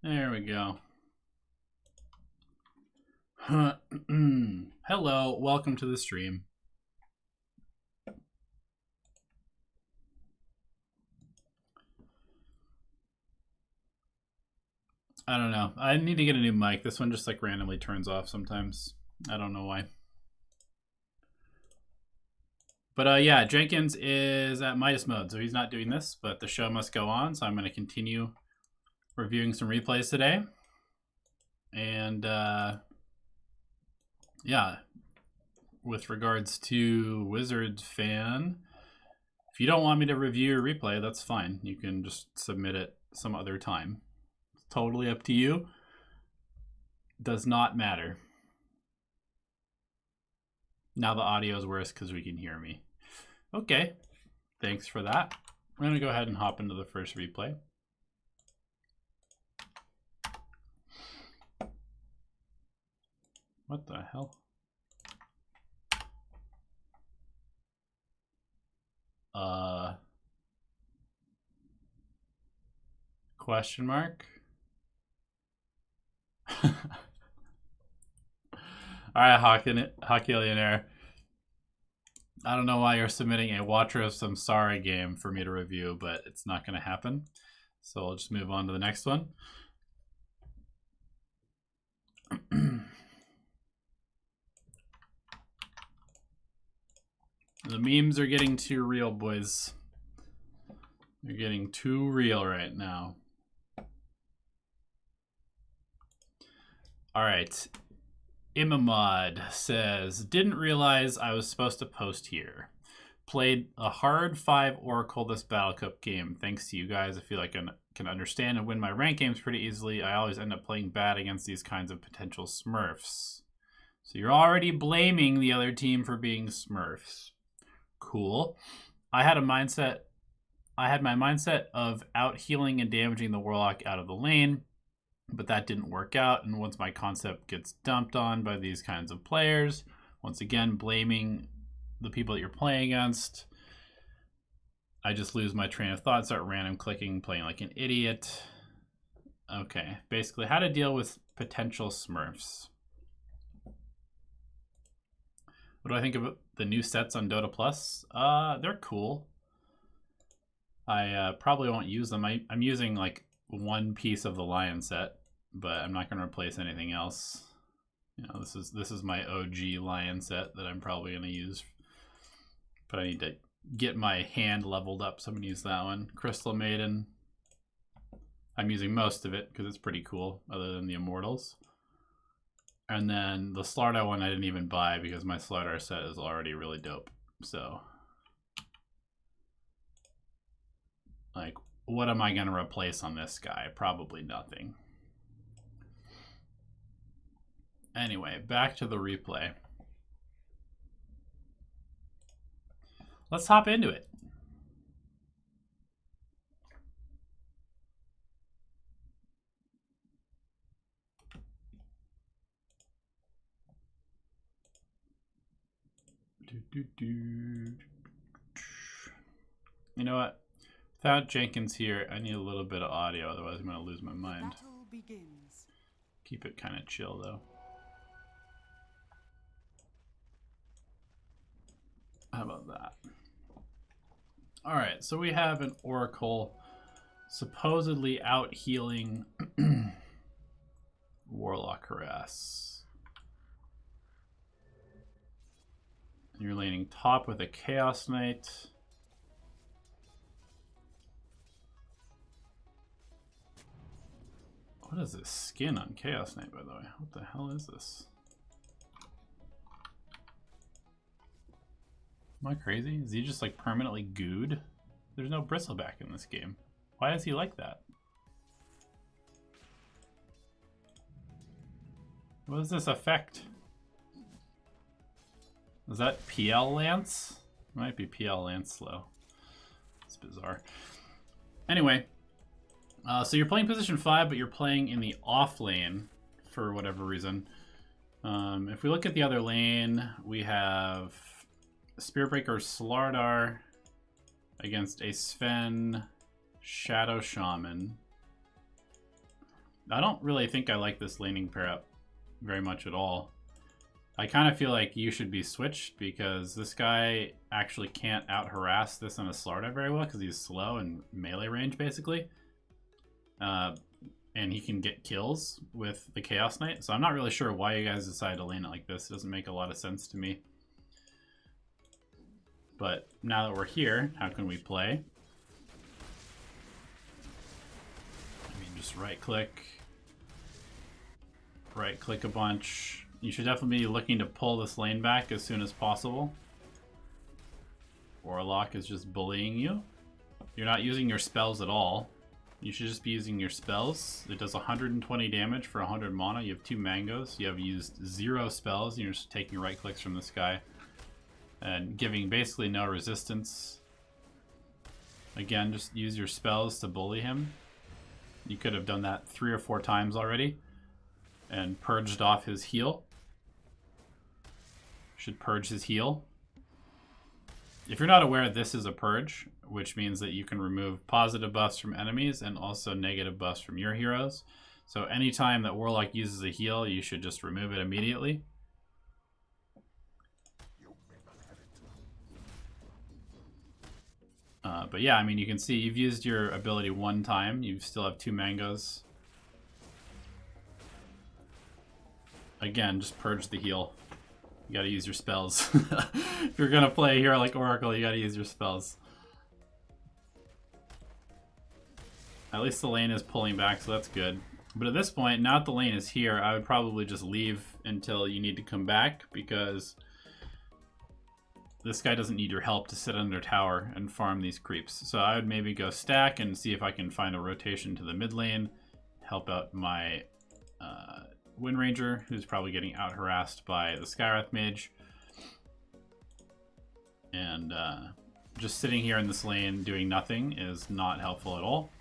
There we go. Hello, welcome to the stream. I don't know. I need to get a new mic. This one just like randomly turns off sometimes. I don't know why. But yeah, Jenkins is at Midas mode, so he's not doing this, but the show must go on, so I'm going to continue reviewing some replays today. And yeah, with regards to Wizards fan, if you don't want me to review your replay, that's fine. You can just submit it some other time. It's totally up to you. Does not matter. Now the audio is worse because we can hear me. Okay, thanks for that. I'm going to go ahead and hop into the first replay. What the hell? Question mark? All right, Hockillionaire. I don't know why you're submitting a Watcher of Samsara game for me to review, but it's not going to happen. So I'll just move on to the next one. The memes are getting too real, boys. They're getting too real right now. All right. Imamod says, didn't realize I was supposed to post here. Played a hard 5 Oracle this Battle Cup game. Thanks to you guys, I feel like I can understand and win my rank games pretty easily. I always end up playing bad against these kinds of potential smurfs. So you're already blaming the other team for being smurfs. Cool. I had my mindset of out healing and damaging the warlock out of the lane, but that didn't work out. And once my concept gets dumped on by these kinds of players, once again blaming the people that you're playing against, I just lose my train of thought, start random clicking, playing like an idiot. Okay, basically how to deal with potential smurfs. What do I think of the new sets on Dota Plus? They're cool. I probably won't use them. I'm using like one piece of the lion set, but I'm not going to replace anything else. You know, this is my OG lion set that I'm probably going to use, but I need to get my hand leveled up, so I'm going to use that one. Crystal Maiden, I'm using most of it because it's pretty cool, other than the Immortals. And then the Slardar one I didn't even buy because my Slardar set is already really dope. So, like, what am I going to replace on this guy? Probably nothing. Anyway, back to the replay. Let's hop into it. You know what? Without Jenkins here, I need a little bit of audio, otherwise I'm going to lose my mind. Keep it kind of chill, though. How about that? Alright, so we have an Oracle supposedly out healing Warlock Harass. And you're laning top with a Chaos Knight. What is this skin on Chaos Knight, by the way? What the hell is this? Am I crazy? Is he just like permanently gooed? There's no bristleback in this game. Why is he like that? What is this effect? Is that PL Lance? It might be PL Lance slow. It's bizarre. Anyway, so you're playing position 5, but you're playing in the off lane for whatever reason. If we look at the other lane, we have Spearbreaker Slardar against a Sven Shadow Shaman. I don't really think I like this laning pair up very much at all. I kind of feel like you should be switched because this guy actually can't out-harass this on a Slardar very well because he's slow and melee range, basically. And he can get kills with the Chaos Knight. So I'm not really sure why you guys decided to lane it like this. It doesn't make a lot of sense to me. But now that we're here, how can we play? I mean, just right-click a bunch. You should definitely be looking to pull this lane back as soon as possible. Warlock is just bullying you. You're not using your spells at all. You should just be using your spells. It does 120 damage for 100 mana. You have 2 mangoes. You have used 0 spells. And you're just taking right clicks from this guy and giving basically no resistance. Again, just use your spells to bully him. You could have done that 3 or 4 times already and purged off his heal. Should purge his heal. If you're not aware, this is a purge, which means that you can remove positive buffs from enemies and also negative buffs from your heroes. So anytime that Warlock uses a heal, you should just remove it immediately. But yeah, I mean, you can see you've used your ability 1 time. You still have 2 mangoes. Again, just purge the heal. You gotta use your spells. If you're gonna play a hero like Oracle, you gotta use your spells. At least the lane is pulling back, so that's good. But at this point, now that the lane is here, I would probably just leave until you need to come back, because this guy doesn't need your help to sit under tower and farm these creeps. So I would maybe go stack and see if I can find a rotation to the mid lane, help out my Wind Ranger, who's probably getting out-harassed by the Skywrath Mage. And just sitting here in this lane doing nothing is not helpful at all.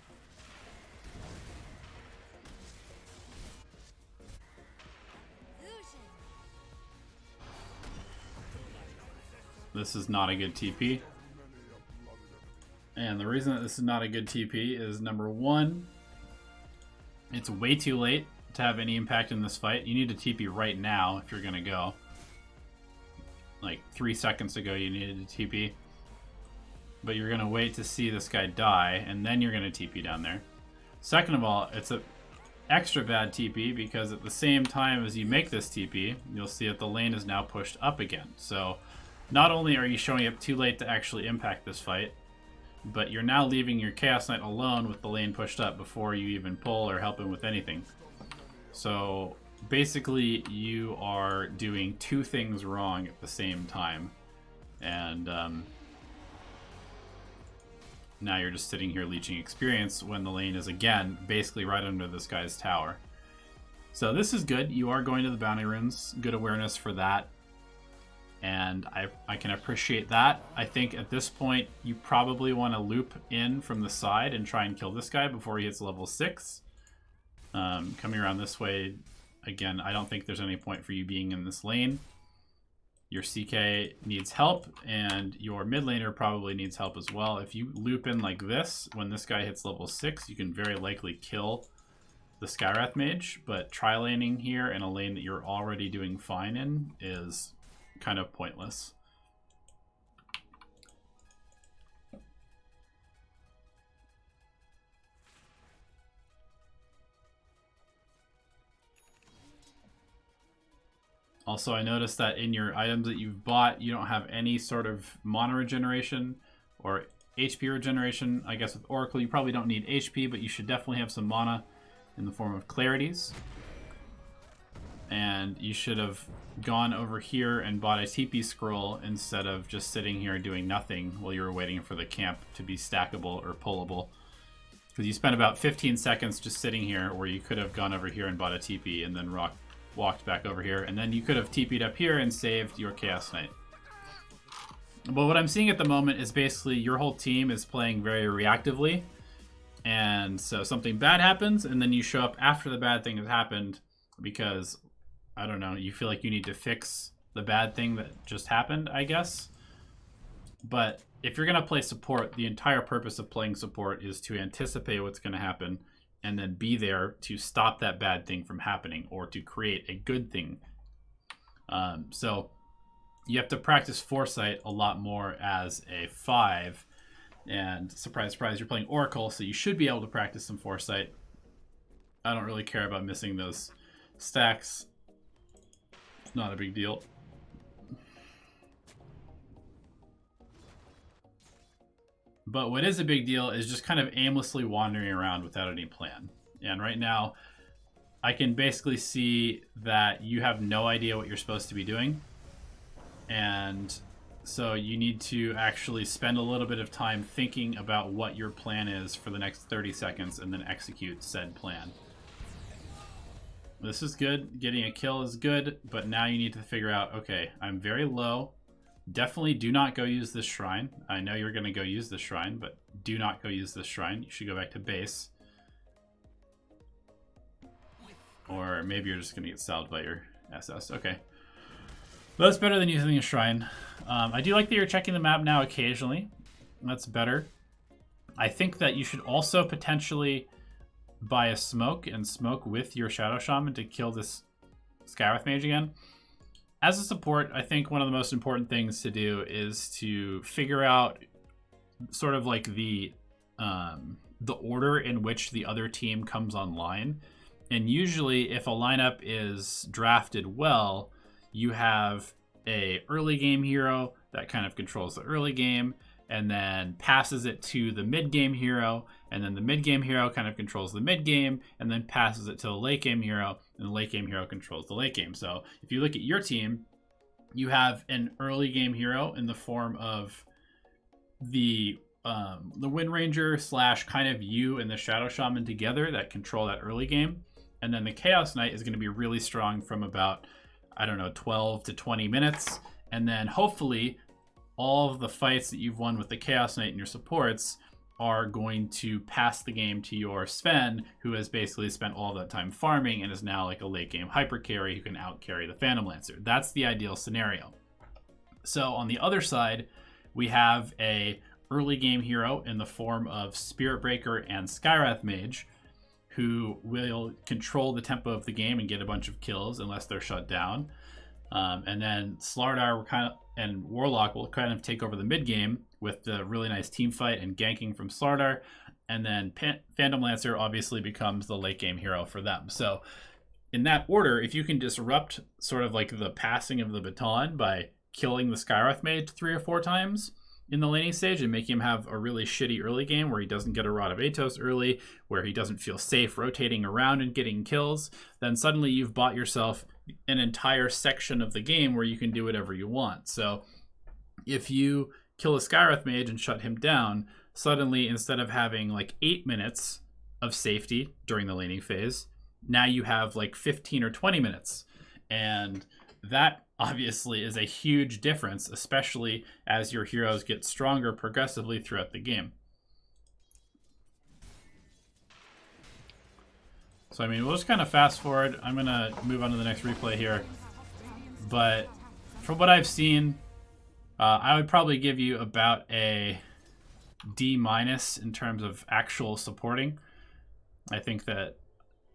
This is not a good TP. And the reason that this is not a good TP is, number 1, it's way too late to have any impact in this fight. You need to TP right now if you're gonna go. Like 3 seconds ago you needed to TP. But you're gonna wait to see this guy die, and then you're gonna TP down there. Second of all, it's a extra bad TP because at the same time as you make this TP, you'll see that the lane is now pushed up again. So not only are you showing up too late to actually impact this fight, but you're now leaving your Chaos Knight alone with the lane pushed up before you even pull or help him with anything. So basically you are doing 2 things wrong at the same time. And now you're just sitting here leeching experience when the lane is, again, basically right under this guy's tower. So this is good. You are going to the bounty runes. Good awareness for that. And I can appreciate that. I think at this point you probably want to loop in from the side and try and kill this guy before he hits level 6. Coming around this way, again, I don't think there's any point for you being in this lane. Your CK needs help, and your mid laner probably needs help as well. If you loop in like this, when this guy hits level 6, you can very likely kill the Skywrath Mage, but tri-laning here in a lane that you're already doing fine in is kind of pointless. Also, I noticed that in your items that you've bought, you don't have any sort of mana regeneration or HP regeneration. I guess with Oracle, you probably don't need HP, but you should definitely have some mana in the form of clarities. And you should have gone over here and bought a TP scroll instead of just sitting here doing nothing while you were waiting for the camp to be stackable or pullable. Because you spent about 15 seconds just sitting here where you could have gone over here and bought a TP and then walked back over here, and then you could have TP'd up here and saved your Chaos Knight. But what I'm seeing at the moment is basically your whole team is playing very reactively, and so something bad happens, and then you show up after the bad thing has happened because, I don't know, you feel like you need to fix the bad thing that just happened, I guess. But if you're going to play support, the entire purpose of playing support is to anticipate what's going to happen and then be there to stop that bad thing from happening or to create a good thing. So you have to practice foresight a lot more as a 5. And surprise, surprise, you're playing Oracle, so you should be able to practice some foresight. I don't really care about missing those stacks. It's not a big deal. But what is a big deal is just kind of aimlessly wandering around without any plan. And right now, I can basically see that you have no idea what you're supposed to be doing. And so you need to actually spend a little bit of time thinking about what your plan is for the next 30 seconds and then execute said plan. This is good. Getting a kill is good, but now you need to figure out, okay, I'm very low. Definitely do not go use this shrine. I know you're going to go use this shrine, but do not go use this shrine. You should go back to base. Or maybe you're just going to get salved by your SS. Okay. Well, that's better than using a shrine. I do like that you're checking the map now occasionally. That's better. I think that you should also potentially buy a smoke and smoke with your Shadow Shaman to kill this Skywrath Mage again. As a support, I think one of the most important things to do is to figure out sort of like the order in which the other team comes online. And usually if a lineup is drafted well, you have a early game hero that kind of controls the early game and then passes it to the mid game hero, and then the mid game hero kind of controls the mid game and then passes it to the late game hero, and the late game hero controls the late game. So if you look at your team, you have an early game hero in the form of the Wind Ranger / kind of you and the Shadow Shaman together that control that early game. And then the Chaos Knight is going to be really strong from about, I don't know, 12 to 20 minutes. And then hopefully all of the fights that you've won with the Chaos Knight and your supports are going to pass the game to your Sven, who has basically spent all that time farming and is now like a late game hyper carry who can out carry the Phantom Lancer. That's the ideal scenario. So on the other side, we have a early game hero in the form of Spirit Breaker and Skywrath Mage, who will control the tempo of the game and get a bunch of kills unless they're shut down. And then Slardar and Warlock will kind of take over the mid game with the really nice team fight and ganking from Slardar. And then Phantom Lancer obviously becomes the late game hero for them. So in that order, if you can disrupt sort of like the passing of the baton by killing the Skywrath Mage 3 or 4 times in the laning stage and make him have a really shitty early game where he doesn't get a Rod of Atos early, where he doesn't feel safe rotating around and getting kills, then suddenly you've bought yourself an entire section of the game where you can do whatever you want. So if you kill a Skywrath Mage and shut him down, suddenly instead of having like 8 minutes of safety during the laning phase, now you have like 15 or 20 minutes. And that obviously is a huge difference, especially as your heroes get stronger progressively throughout the game. So, I mean, we'll just kind of fast forward. I'm going to move on to the next replay here. But from what I've seen, I would probably give you about a D- in terms of actual supporting. I think that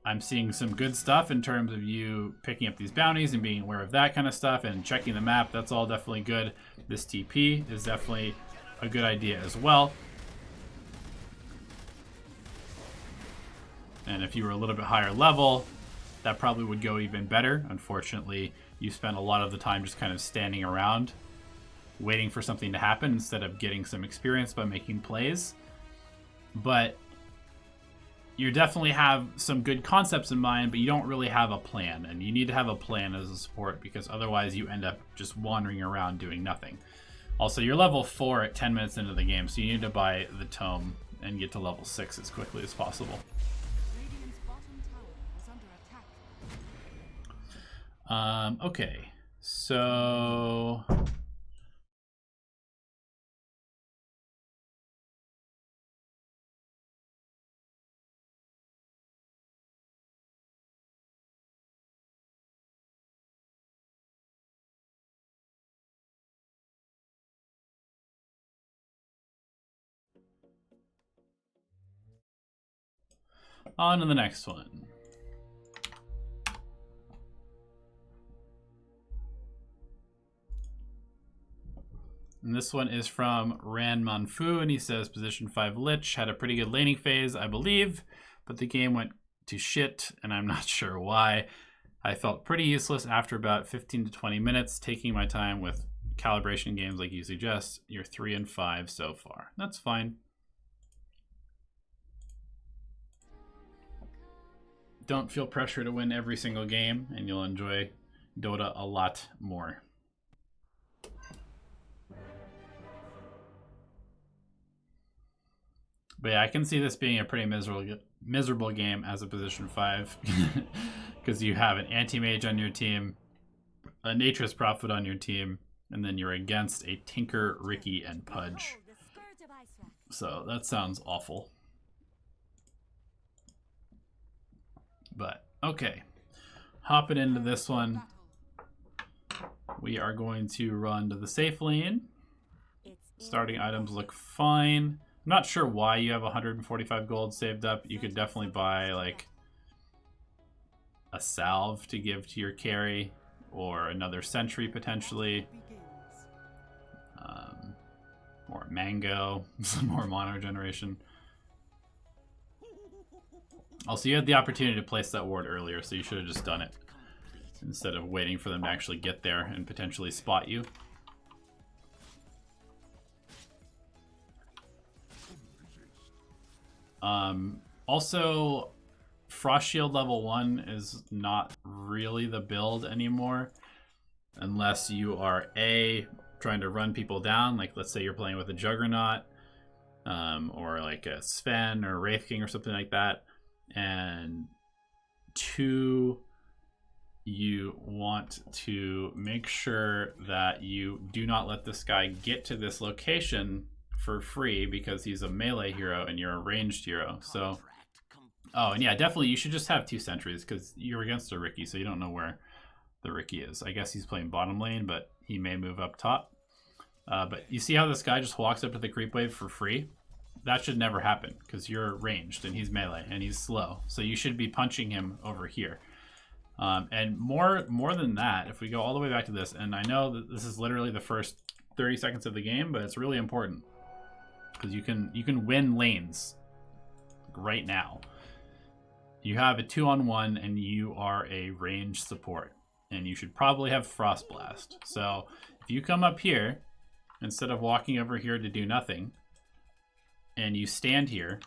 I'm seeing some good stuff in terms of you picking up these bounties and being aware of that kind of stuff and checking the map. That's all definitely good. This TP is definitely a good idea as well. And if you were a little bit higher level, that probably would go even better. Unfortunately, you spend a lot of the time just kind of standing around waiting for something to happen instead of getting some experience by making plays. But you definitely have some good concepts in mind, but you don't really have a plan. And you need to have a plan as a support because otherwise you end up just wandering around doing nothing. Also, you're level 4 at 10 minutes into the game, so you need to buy the tome and get to level 6 as quickly as possible. Okay, so On to the next one. And this one is from Ran Manfu, and he says, position 5 Lich, had a pretty good laning phase, I believe, but the game went to shit, and I'm not sure why. I felt pretty useless after about 15 to 20 minutes, taking my time with calibration games like you suggest. You're 3 and 5 so far. That's fine. Don't feel pressure to win every single game, and you'll enjoy Dota a lot more. But yeah, I can see this being a pretty miserable game as a position 5 because you have an anti-mage on your team, a Nature's Prophet on your team, and then you're against a Tinker, Ricky, and Pudge. So that sounds awful. But okay, hopping into this one, we are going to run to the safe lane. Starting items look fine. I'm not sure why you have 145 gold saved up. You could definitely buy like a salve to give to your carry, or another sentry potentially, or a mango, some more mono generation. Also, you had the opportunity to place that ward earlier, so you should have just done it instead of waiting for them to actually get there and potentially spot you. Also, Frost Shield level 1 is not really the build anymore unless you are A, trying to run people down, like let's say you're playing with a Juggernaut, or like a Sven or Wraith King or something like that, and 2, you want to make sure that you do not let this guy get to this location for free because he's a melee hero and you're a ranged hero. So, oh, and yeah, definitely you should just have 2 sentries because you're against a Ricky, so you don't know where the Ricky is. I guess he's playing bottom lane, but he may move up top. But you see how this guy just walks up to the creep wave for free? That should never happen because you're ranged and he's melee and he's slow. So you should be punching him over here. And more than that, if we go all the way back to this, and I know that this is literally the first 30 seconds of the game, but it's really important because you can win lanes right now. You have a 2-on-1 and you are a ranged support, and you should probably have Frost Blast. So if you come up here instead of walking over here to do nothing, and you stand here,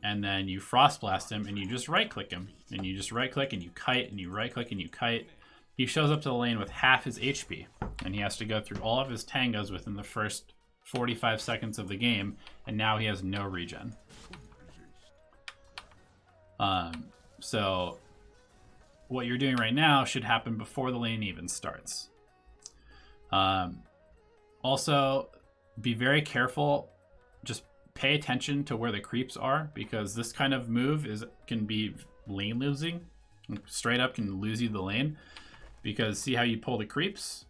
and then you Frost Blast him, and you just right-click him, and you just right-click and you kite, and you right-click and you kite, he shows up to the lane with half his HP, and he has to go through all of his tangos within the first 45 seconds of the game, and now he has no regen. So what you're doing right now should happen before the lane even starts. Also, be very careful. Just pay attention to where the creeps are, because this kind of move can be lane losing. Straight up can lose you the lane, because see how you pull the creeps?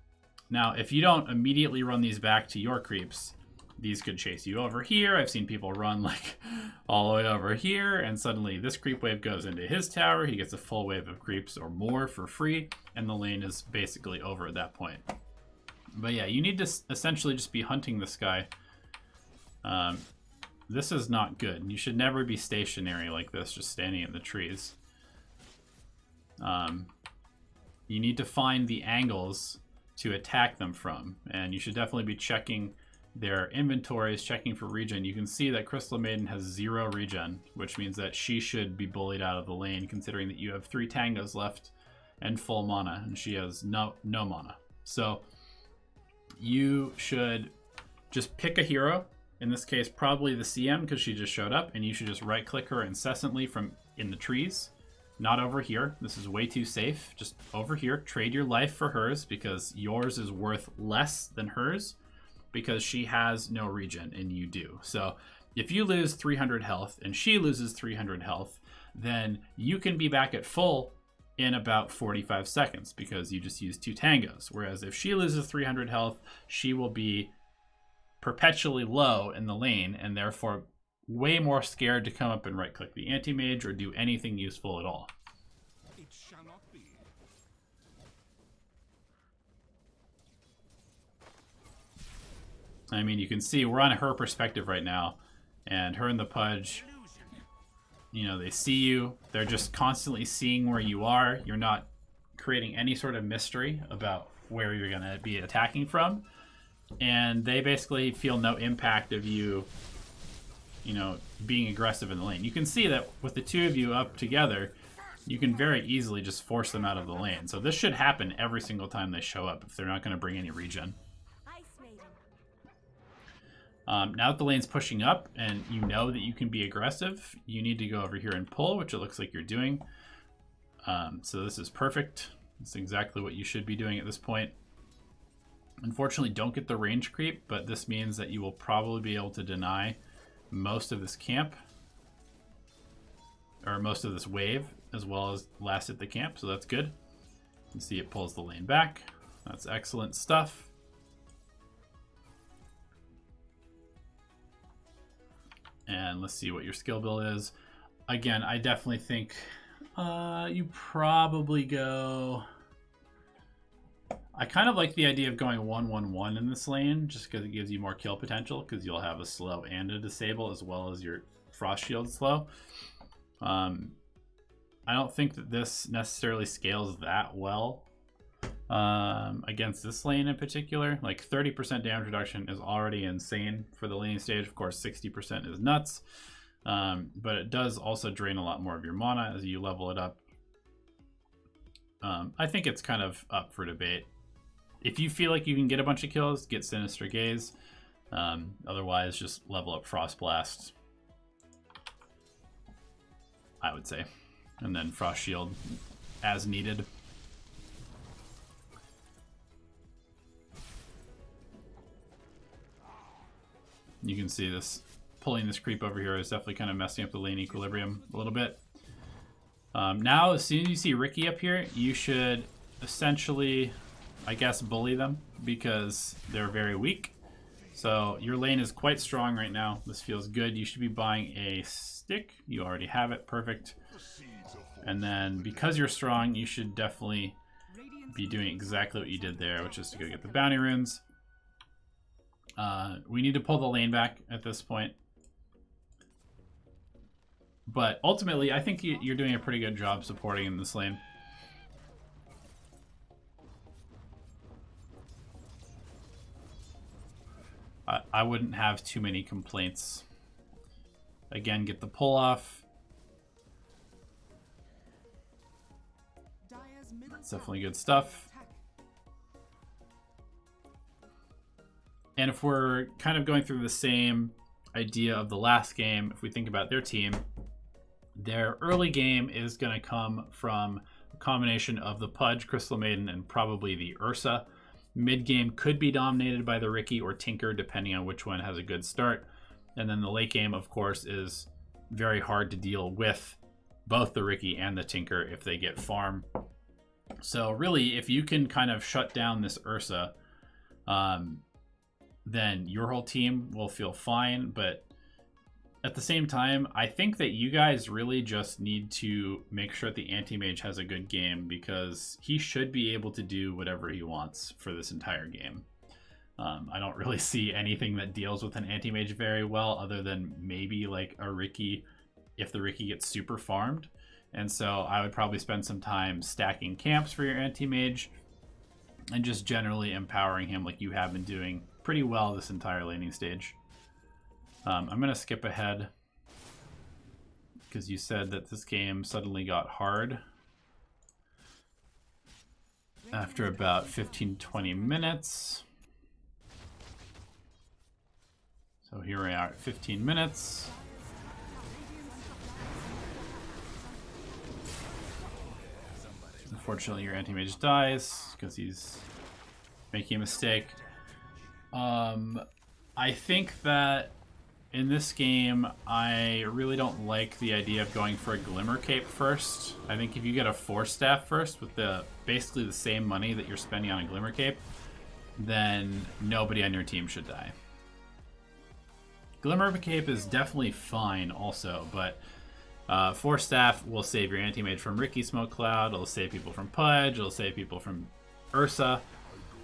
Now, if you don't immediately run these back to your creeps, these could chase you over here. I've seen people run like all the way over here, and suddenly this creep wave goes into his tower. He gets a full wave of creeps or more for free, and the lane is basically over at that point. But yeah, you need to essentially just be hunting this guy. This is not good. You should never be stationary like this, just standing in the trees. You need to find the angles to attack them from, and you should definitely be checking their inventories, checking for regen. You can see that Crystal Maiden has 0 regen, which means that she should be bullied out of the lane, considering that you have 3 tangos left and full mana, and she has no mana. So you should just pick a hero, in this case probably the CM because she just showed up, and you should just right click her incessantly from in the trees. Not over here. This is way too safe. Just over here. Trade your life for hers, because yours is worth less than hers, because she has no regen and you do. So if you lose 300 health and she loses 300 health, then you can be back at full in about 45 seconds because you just used 2 tangos. Whereas if she loses 300 health, she will be perpetually low in the lane, and therefore way more scared to come up and right-click the anti-mage or do anything useful at all. It shall not be. I mean, you can see we're on her perspective right now, and her and the Pudge, you know, they see you. They're just constantly seeing where you are. You're not creating any sort of mystery about where you're going to be attacking from. And they basically feel no impact of you, you know, being aggressive in the lane. You can see that with the two of you up together, you can very easily just force them out of the lane. So this should happen every single time they show up if they're not going to bring any regen. Now that the lane's pushing up and you know that you can be aggressive, you need to go over here and pull, which it looks like you're doing. So this is perfect. It's exactly what you should be doing at this point. Unfortunately, don't get the range creep, but this means that you will probably be able to deny most of this camp, or most of this wave, as well as last hit the camp, so that's good. You can see it pulls the lane back. That's excellent stuff. And let's see what your skill build is. Again, I definitely think you probably go... I kind of like the idea of going 1-1-1 in this lane, just because it gives you more kill potential, because you'll have a slow and a disable, as well as your frost shield slow. I don't think that this necessarily scales that well against this lane in particular. Like 30% damage reduction is already insane for the laning stage. Of course, 60% is nuts, but it does also drain a lot more of your mana as you level it up. I think it's kind of up for debate. If you feel like you can get a bunch of kills, get Sinister Gaze. Otherwise, just level up Frost Blast, I would say. And then Frost Shield as needed. You can see this, pulling this creep over here is definitely kind of messing up the lane equilibrium a little bit. Now, as soon as you see Ricky up here, you should essentially, I guess, bully them because they're very weak. So your lane is quite strong right now. This feels good. You should be buying a stick. You already have it. Perfect. And then because you're strong, you should definitely be doing exactly what you did there, which is to go get the bounty runes. We need to pull the lane back at this point. But ultimately, I think you're doing a pretty good job supporting in this lane. I wouldn't have too many complaints. Again, get the pull off. That's definitely good stuff. And if we're kind of going through the same idea of the last game, if we think about their team, their early game is going to come from a combination of the Pudge, Crystal Maiden, and probably the Ursa. Mid game could be dominated by the Ricky or Tinker, depending on which one has a good start. And then the late game, of course, is very hard to deal with both the Ricky and the Tinker if they get farm. So really, if you can kind of shut down this Ursa, then your whole team will feel fine. But at the same time, I think that you guys really just need to make sure that the anti-mage has a good game, because he should be able to do whatever he wants for this entire game. I don't really see anything that deals with an anti-mage very well, other than maybe like a Ricky, if the Ricky gets super farmed. And so I would probably spend some time stacking camps for your anti-mage and just generally empowering him like you have been doing pretty well this entire laning stage. I'm going to skip ahead because you said that this game suddenly got hard after about 15-20 minutes. So here we are at 15 minutes. Unfortunately, your anti-mage dies because he's making a mistake. I think that in this game, I really don't like the idea of going for a Glimmer Cape first. I think if you get a Force Staff first with basically the same money that you're spending on a Glimmer Cape, then nobody on your team should die. Glimmer of a Cape is definitely fine also, but Force Staff will save your anti-mage from Ricky Smoke Cloud, it'll save people from Pudge, it'll save people from Ursa,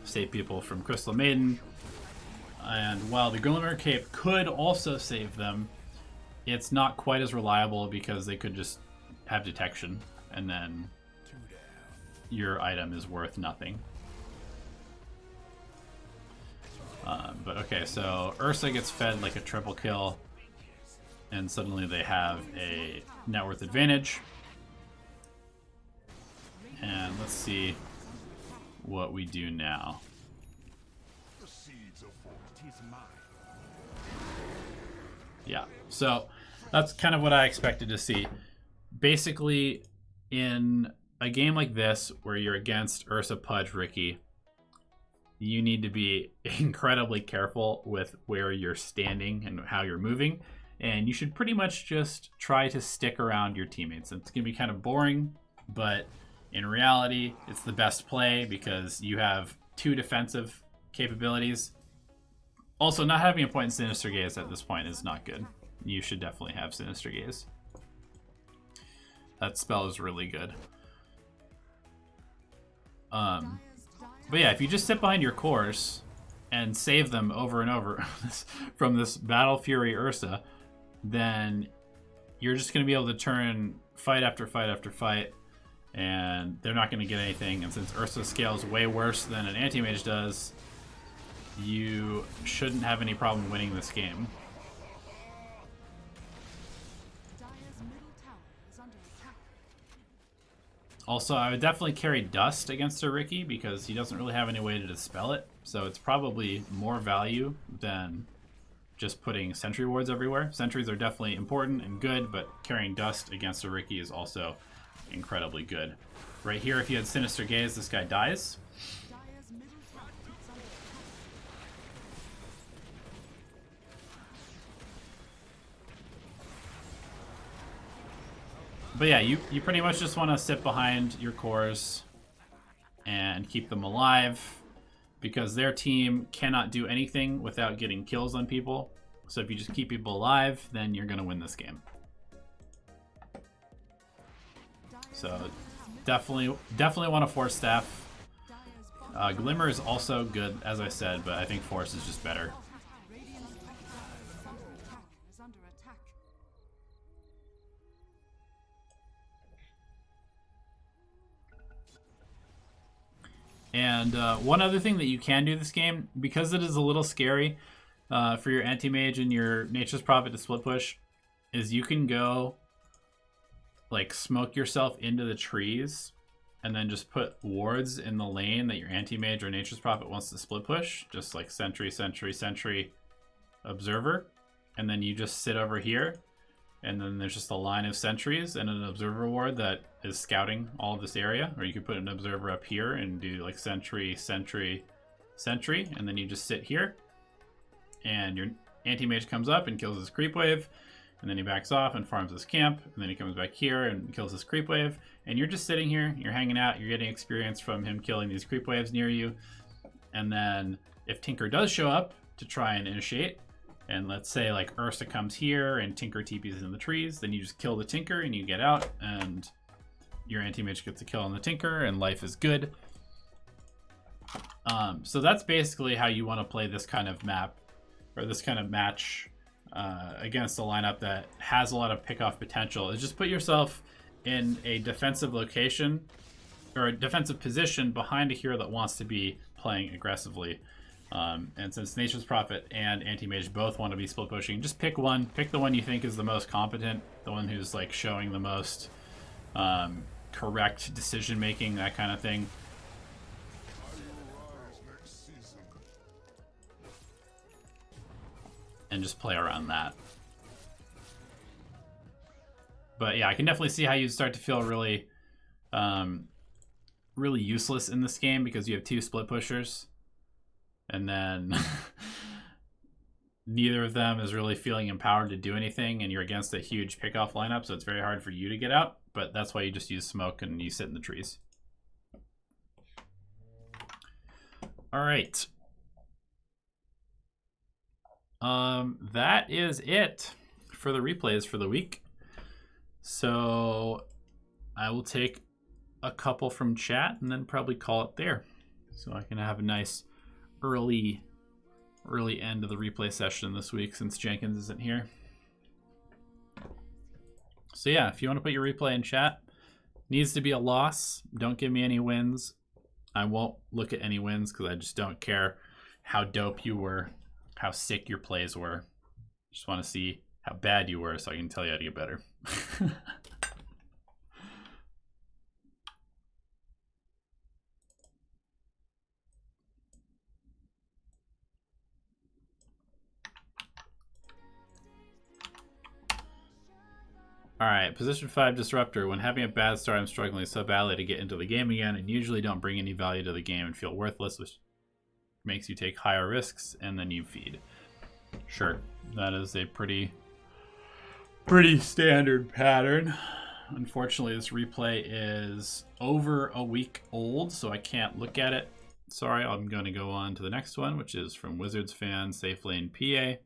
save people from Crystal Maiden, and while the Glimmer Cape could also save them, it's not quite as reliable because they could just have detection, and then your item is worth nothing. But okay, so Ursa gets fed like a triple kill, and suddenly they have a net worth advantage. And let's see what we do now. Yeah, so that's kind of what I expected to see. Basically, in a game like this, where you're against Ursa, Pudge, Ricky, you need to be incredibly careful with where you're standing and how you're moving. And you should pretty much just try to stick around your teammates. It's going to be kind of boring, but in reality, it's the best play because you have 2 defensive capabilities. Also, not having a point in Sinister Gaze at this point is not good. You should definitely have Sinister Gaze. That spell is really good. But yeah, if you just sit behind your cores and save them over and over from this Battle Fury Ursa, then you're just going to be able to turn fight after fight after fight, and they're not going to get anything. And since Ursa scales way worse than an anti-mage does, you shouldn't have any problem winning this game. Also, I would definitely carry Dust against a Ricky because he doesn't really have any way to dispel it. So it's probably more value than just putting sentry wards everywhere. Sentries are definitely important and good, but carrying Dust against a Ricky is also incredibly good. Right here, if you had Sinister Gaze, this guy dies. But yeah, you pretty much just want to sit behind your cores and keep them alive because their team cannot do anything without getting kills on people. So if you just keep people alive, then you're going to win this game. So definitely want to Force Staff. Glimmer is also good, as I said, but I think Force is just better. And one other thing that you can do this game, because it is a little scary for your anti-mage and your Nature's Prophet to split push, is you can go like smoke yourself into the trees and then just put wards in the lane that your anti-mage or Nature's Prophet wants to split push, just like sentry, sentry, sentry, observer, and then you just sit over here, and then there's just a line of sentries and an observer ward that is scouting all of this area, or you could put an observer up here and do like sentry, sentry, sentry, and then you just sit here, and your anti-mage comes up and kills his creep wave, and then he backs off and farms his camp, and then he comes back here and kills his creep wave, and you're just sitting here, you're hanging out, you're getting experience from him killing these creep waves near you. And then if Tinker does show up to try and initiate, and let's say like Ursa comes here and Tinker TPs in the trees, then you just kill the Tinker and you get out, and your anti-mage gets a kill on the Tinker and life is good. So that's basically how you want to play this kind of map, or this kind of match against a lineup that has a lot of pick-off potential. Is just put yourself in a defensive location or a defensive position behind a hero that wants to be playing aggressively. And since Nature's Prophet and Anti-Mage both want to be split pushing, just pick one. Pick the one you think is the most competent, the one who's like showing the most correct decision making, that kind of thing. And just play around that. But yeah, I can definitely see how you start to feel really, really useless in this game because you have two split pushers. And then neither of them is really feeling empowered to do anything, and you're against a huge pickoff lineup, so it's very hard for you to get out, but that's why you just use smoke and you sit in the trees. All right. That is it for the replays for the week. So I will take a couple from chat and then probably call it there. So I can have a nice early end of the replay session this week since Jenkins isn't here. So yeah, if you want to put your replay in chat, needs to be a loss. Don't give me any wins. I won't look at any wins because I just don't care how dope you were, how sick your plays were. Just want to see how bad you were so I can tell you how to get better. Alright, position 5 Disruptor. When having a bad start, I'm struggling so badly to get into the game again and usually don't bring any value to the game and feel worthless, which makes you take higher risks and then you feed. Sure, that is a pretty standard pattern. Unfortunately, this replay is over a week old, so I can't look at it. Sorry, I'm going to go on to the next one, which is from Wizards fan, Safe Lane PA.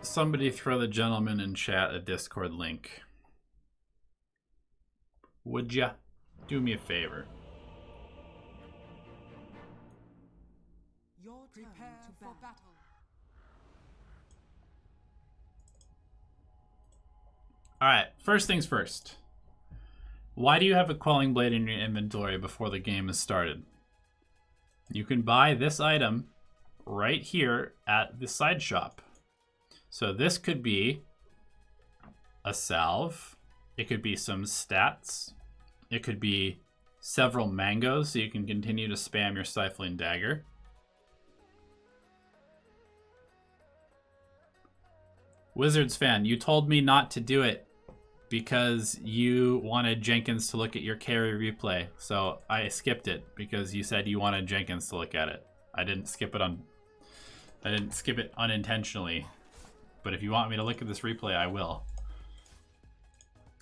Somebody throw the gentleman in chat a Discord link. Would ya? Do me a favor. Prepare for battle. Alright, first things first. Why do you have a Quelling Blade in your inventory before the game has started? You can buy this item right here at the side shop. So this could be a salve. It could be some stats. It could be several mangoes so you can continue to spam your Stifling Dagger. Wizards fan, you told me not to do it because you wanted Jenkins to look at your carry replay. So I skipped it because you said you wanted Jenkins to look at it. I didn't skip it unintentionally. But if you want me to look at this replay, I will.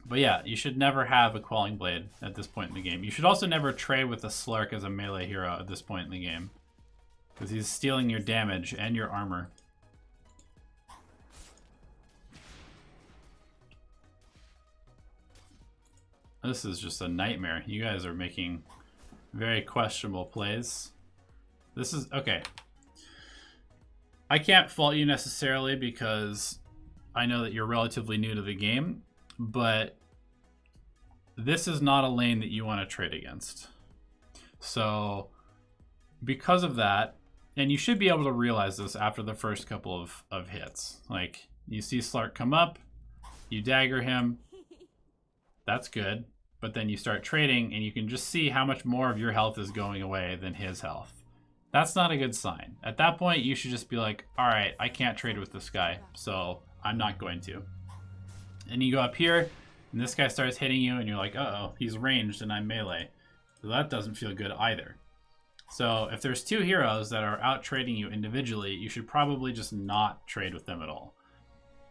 But yeah, you should never have a Quelling Blade at this point in the game. You should also never trade with a Slark as a melee hero at this point in the game. Because he's stealing your damage and your armor. This is just a nightmare. You guys are making very questionable plays. This is... okay. I can't fault you necessarily because I know that you're relatively new to the game, but this is not a lane that you want to trade against. So because of that, and you should be able to realize this after the first couple of hits. Like, you see Slark come up, you dagger him, that's good, but then you start trading and you can just see how much more of your health is going away than his health. That's not a good sign. At that point, you should just be like, all right, I can't trade with this guy, so I'm not going to. And you go up here, and this guy starts hitting you, and you're like, uh-oh, he's ranged and I'm melee. So that doesn't feel good either. So if there's two heroes that are out trading you individually, you should probably just not trade with them at all.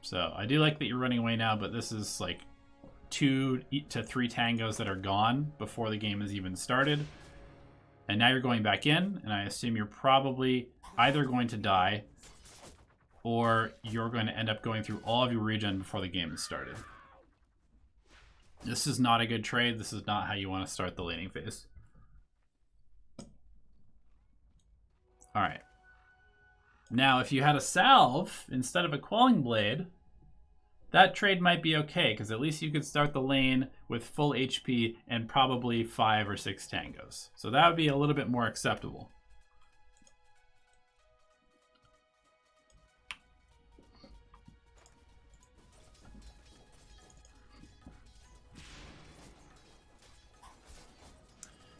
So I do like that you're running away now, but this is like 2 to 3 tangos that are gone before the game has even started. And now you're going back in, and I assume you're probably either going to die or you're going to end up going through all of your regen before the game has started. This is not a good trade. This is not how you want to start the laning phase. Alright. Now, if you had a salve instead of a Quelling Blade, that trade might be okay, because at least you could start the lane with full HP and probably 5 or 6 tangos. So that would be a little bit more acceptable.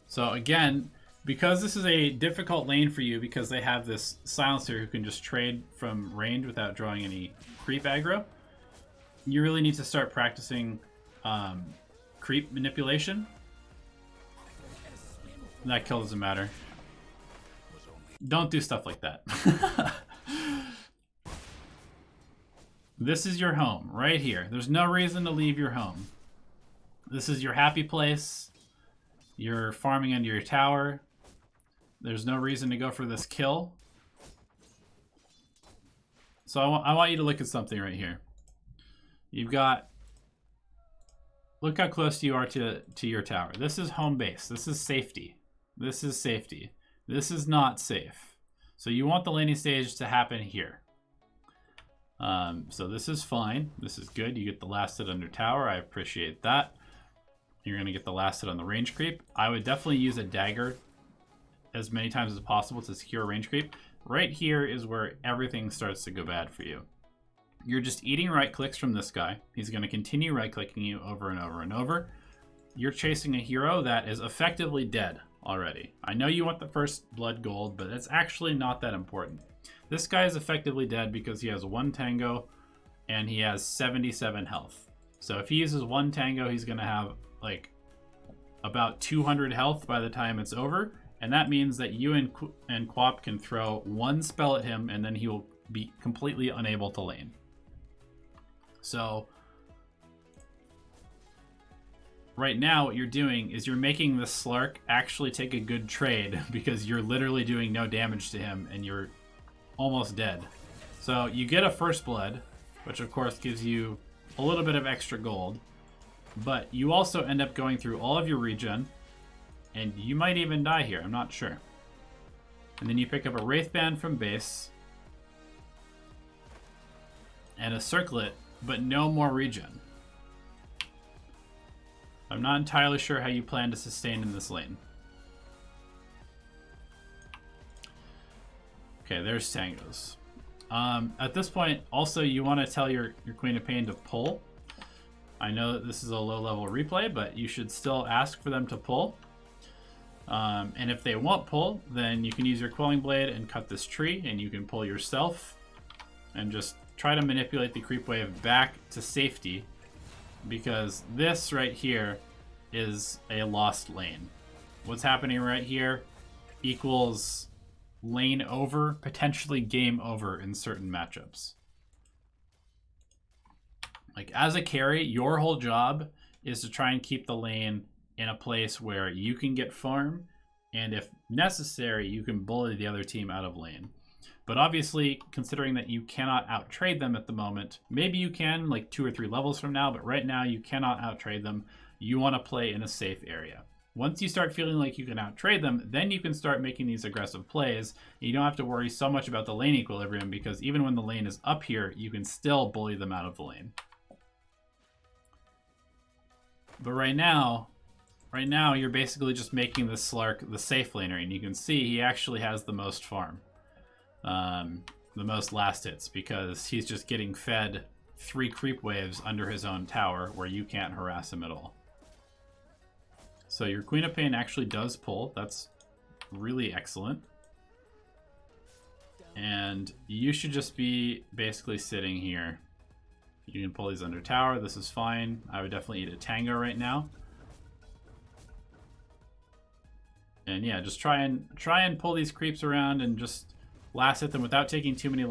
So again, Because this is a difficult lane for you, because they have this silencer who can just trade from range without drawing any creep aggro, you really need to start practicing creep manipulation. That kill doesn't matter. Don't do stuff like that. This is your home, right here. There's no reason to leave your home. This is your happy place. You're farming under your tower. There's no reason to go for this kill. So I want you to look at something right here. You've got... Look how close you are to your tower. This is home base. This is safety. This is safety. This is not safe. So you want the laning stage to happen here. So this is fine. This is good. You get the last hit under tower. I appreciate that. You're going to get the last hit on the range creep. I would definitely use a dagger as many times as possible to secure a range creep. Right here is where everything starts to go bad for you. You're just eating right clicks from this guy. He's going to continue right clicking you over and over and over. You're chasing a hero that is effectively dead already. I know you want the first blood gold, but it's actually not that important. This guy is effectively dead because he has 1 tango and he has 77 health. So if he uses 1 tango, he's going to have like about 200 health by the time it's over. And that means that you and Quap can throw 1 spell at him and then he will be completely unable to lane. So right now what you're doing is you're making the Slark actually take a good trade because you're literally doing no damage to him and you're almost dead. So you get a first blood, which of course gives you a little bit of extra gold, but you also end up going through all of your regen, and you might even die here, I'm not sure. And then you pick up a Wraith Band from base, and a Circlet, but no more regen. I'm not entirely sure how you plan to sustain in this lane. Okay, there's tangos. At this point, also, you want to tell your Queen of Pain to pull. I know that this is a low-level replay, but you should still ask for them to pull. And if they won't pull, then you can use your Quelling Blade and cut this tree, and you can pull yourself. And just try to manipulate the creep wave back to safety, because this right here is a lost lane. What's happening right here equals lane over, potentially game over in certain matchups. Like, as a carry, your whole job is to try and keep the lane in a place where you can get farm, and if necessary, you can bully the other team out of lane. But obviously, considering that you cannot outtrade them at the moment, maybe you can like 2 or 3 levels from now, but right now you cannot outtrade them. You want to play in a safe area. Once you start feeling like you can outtrade them, then you can start making these aggressive plays. You don't have to worry so much about the lane equilibrium, because even when the lane is up here, you can still bully them out of the lane. But right now you're basically just making this Slark the safe laner, and you can see he actually has the most farm. The most last hits, because he's just getting fed 3 creep waves under his own tower where you can't harass him at all. So your Queen of Pain actually does pull. That's really excellent. And you should just be basically sitting here. You can pull these under tower. This is fine. I would definitely eat a tango right now. And yeah, just try and pull these creeps around and just last hit them without taking too many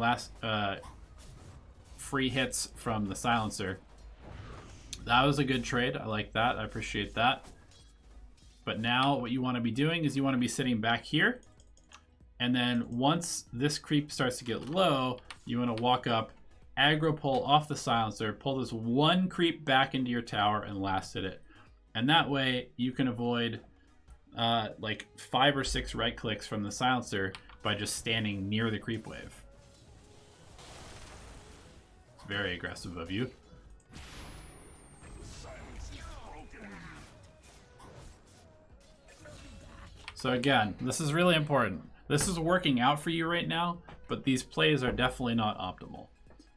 free hits from the silencer. That was a good trade. I like that. I appreciate that. But now what you want to be doing is you want to be sitting back here. And then once this creep starts to get low, you want to walk up, aggro pull off the silencer, pull this 1 creep back into your tower and last hit it. And that way you can avoid like 5 or 6 right clicks from the silencer by just standing near the creep wave. It's very aggressive of you. So again, this is really important. This is working out for you right now, but these plays are definitely not optimal.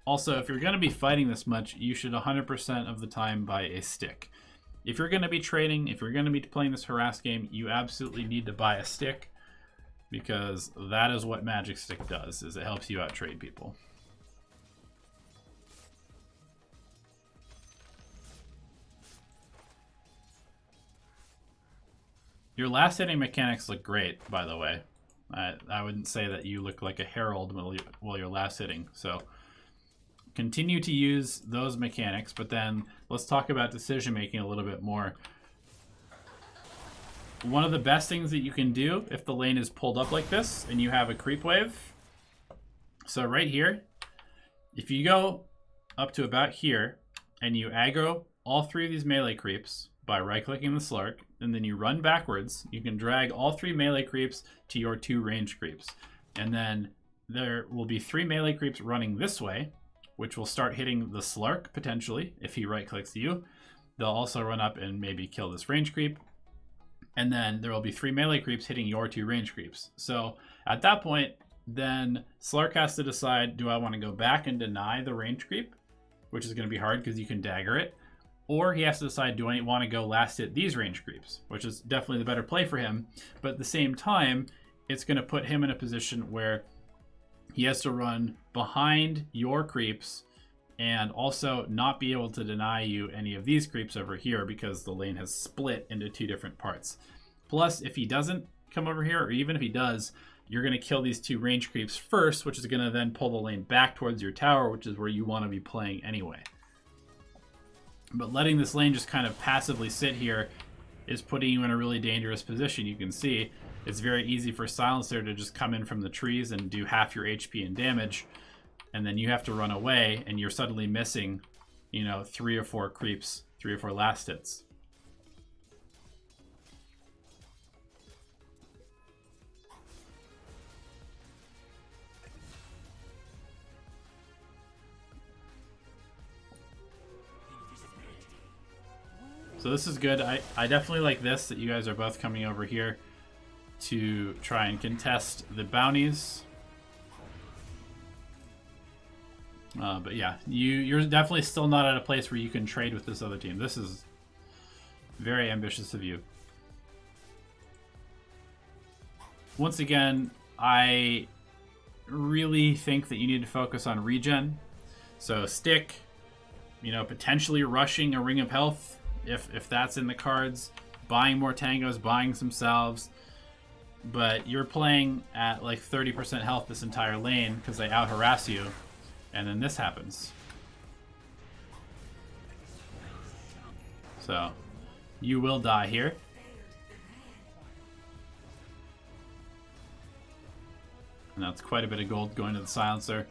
Also, if you're going to be fighting this much, you should 100% of the time buy a stick. If you're going to be trading, if you're going to be playing this harass game, you absolutely need to buy a stick. because that is what Magic Stick does, is it helps you out trade people. Your last hitting mechanics look great, by the way. I wouldn't say that you look like a herald while you're last hitting. So continue to use those mechanics, but then let's talk about decision making a little bit more. One of the best things that you can do if the lane is pulled up like this and you have a creep wave. So right here, if you go up to about here and you aggro all 3 of these melee creeps by right-clicking the Slark, and then you run backwards, you can drag all 3 melee creeps to your 2 range creeps. And then there will be 3 melee creeps running this way, which will start hitting the Slark, potentially, if he right-clicks you. They'll also run up and maybe kill this range creep. And then there will be 3 melee creeps hitting your 2 range creeps. So at that point, then Slark has to decide, do I want to go back and deny the range creep, which is going to be hard because you can dagger it, or he has to decide, do I want to go last hit these range creeps, which is definitely the better play for him. But at the same time, it's going to put him in a position where he has to run behind your creeps and also not be able to deny you any of these creeps over here because the lane has split into 2 different parts. Plus, if he doesn't come over here, or even if he does, you're going to kill these 2 range creeps first, which is going to then pull the lane back towards your tower, which is where you want to be playing anyway. But letting this lane just kind of passively sit here is putting you in a really dangerous position. You can see it's very easy for Silencer to just come in from the trees and do half your HP and damage, and then you have to run away and you're suddenly missing, you know, 3 or 4 creeps, 3 or 4 last hits. So this is good. I definitely like this, that you guys are both coming over here to try and contest the bounties. But yeah, you're definitely still not at a place where you can trade with this other team. This is very ambitious of you. Once again, I really think that you need to focus on regen. So stick, you know, potentially rushing a Ring of Health if that's in the cards, buying more tangos, buying some salves. But you're playing at like 30% health this entire lane because they out harass you, and then this happens. So you will die here. And that's quite a bit of gold going to the Silencer.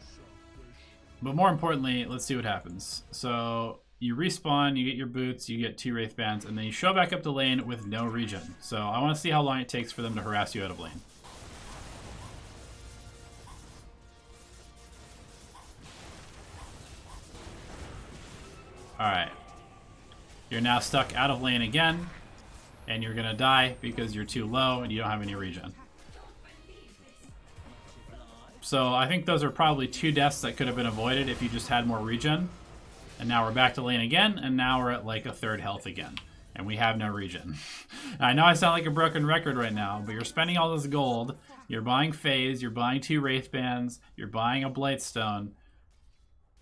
But more importantly, let's see what happens. So you respawn, you get your boots, you get 2 Wraith Bands, and then you show back up the lane with no regen. So I want to see how long it takes for them to harass you out of lane. Alright. You're now stuck out of lane again, and you're going to die because you're too low and you don't have any regen. So I think those are probably 2 deaths that could have been avoided if you just had more regen. And now we're back to lane again, and now we're at like a 3rd health again. And we have no regen. I know I sound like a broken record right now, but you're spending all this gold, you're buying Phase, you're buying 2 Wraith Bands, you're buying a Blightstone.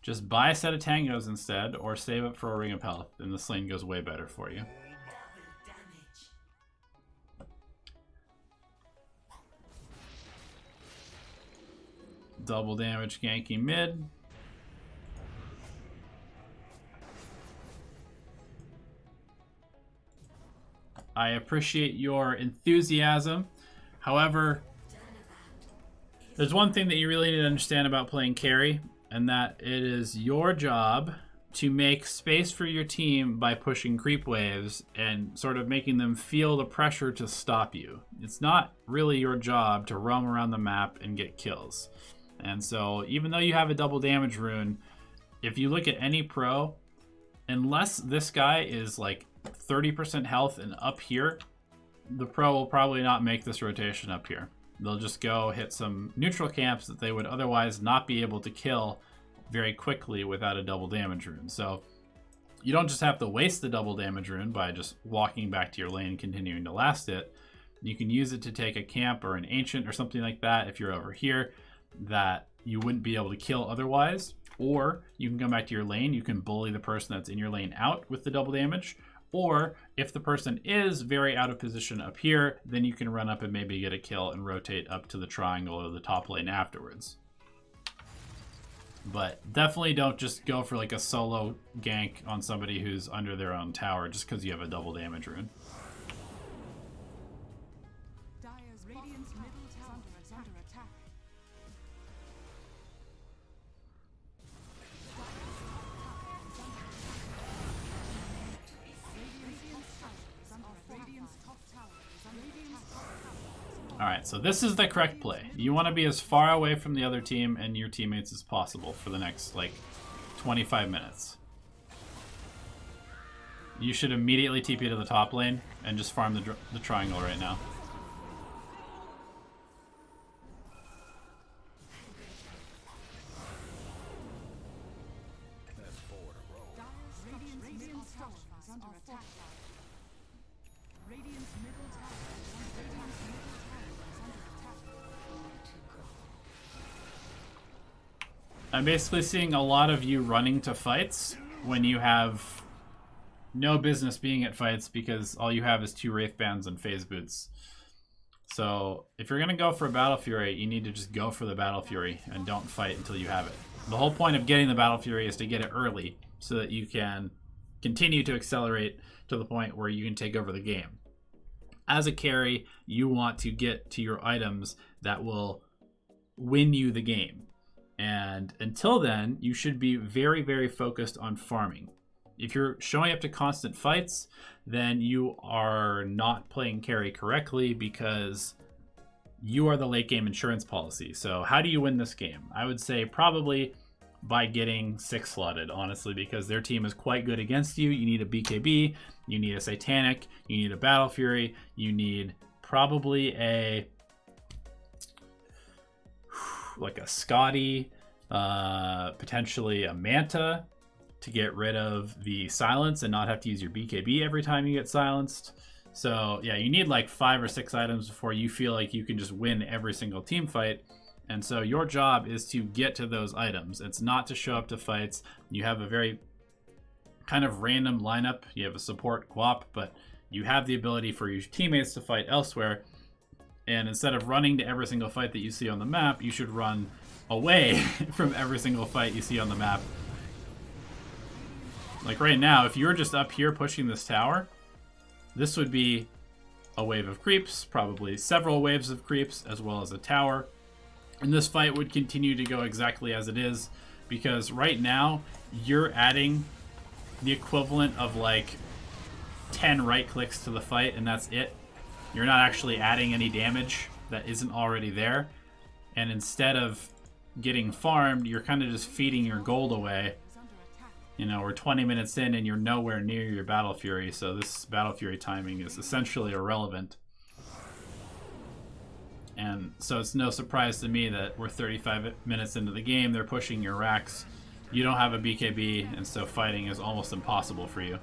Just buy a set of Tangos instead, or save it for a Ring of Health, and this lane goes way better for you. Double damage ganking mid. I appreciate your enthusiasm. However, there's one thing that you really need to understand about playing carry, and that it is your job to make space for your team by pushing creep waves and sort of making them feel the pressure to stop you. It's not really your job to roam around the map and get kills. And so even though you have a double damage rune, if you look at any pro, unless this guy is like 30% health and up here, the pro will probably not make this rotation up here. They'll just go hit some neutral camps that they would otherwise not be able to kill very quickly without a double damage rune. So you don't just have to waste the double damage rune by just walking back to your lane and continuing to last it. You can use it to take a camp or an ancient or something like that if you're over here that you wouldn't be able to kill otherwise. Or you can come back to your lane. You can bully the person that's in your lane out with the double damage. Or if the person is very out of position up here, then you can run up and maybe get a kill and rotate up to the triangle or the top lane afterwards. But definitely don't just go for like a solo gank on somebody who's under their own tower just because you have a double damage rune. Dire's Radiant's middle tower is under attack. Alright, so this is the correct play. You want to be as far away from the other team and your teammates as possible for the next, like, 25 minutes. You should immediately TP to the top lane and just farm the triangle right now. Radiant's tower is under attack. Radiant's middle tower is under attack. I'm basically seeing a lot of you running to fights when you have no business being at fights because all you have is 2 Wraith Bands and Phase Boots. So if you're going to go for a Battle Fury, you need to just go for the Battle Fury and don't fight until you have it. The whole point of getting the Battle Fury is to get it early so that you can continue to accelerate to the point where you can take over the game. As a carry, you want to get to your items that will win you the game. And until then, you should be very, very focused on farming. If you're showing up to constant fights, then you are not playing carry correctly because you are the late game insurance policy. So how do you win this game? I would say probably by getting 6 slotted, honestly, because their team is quite good against you. You need a BKB, you need a Satanic, you need a Battle Fury, you need probably a like a Scotty, potentially a Manta to get rid of the silence and not have to use your BKB every time you get silenced. So yeah, you need like 5 or 6 items before you feel like you can just win every single team fight. And so your job is to get to those items. It's not to show up to fights. You have a very kind of random lineup. You have a support Guap, but you have the ability for your teammates to fight elsewhere. And instead of running to every single fight that you see on the map, you should run away from every single fight you see on the map. Like right now, if you're just up here pushing this tower, this would be a wave of creeps, probably several waves of creeps, as well as a tower. And this fight would continue to go exactly as it is, because right now, you're adding the equivalent of like 10 right clicks to the fight, and that's it. You're not actually adding any damage that isn't already there. And instead of getting farmed, you're kind of just feeding your gold away. You know, we're 20 minutes in and you're nowhere near your Battle Fury, so this Battle Fury timing is essentially irrelevant. And so it's no surprise to me that we're 35 minutes into the game, they're pushing your racks, you don't have a BKB, and so fighting is almost impossible for you.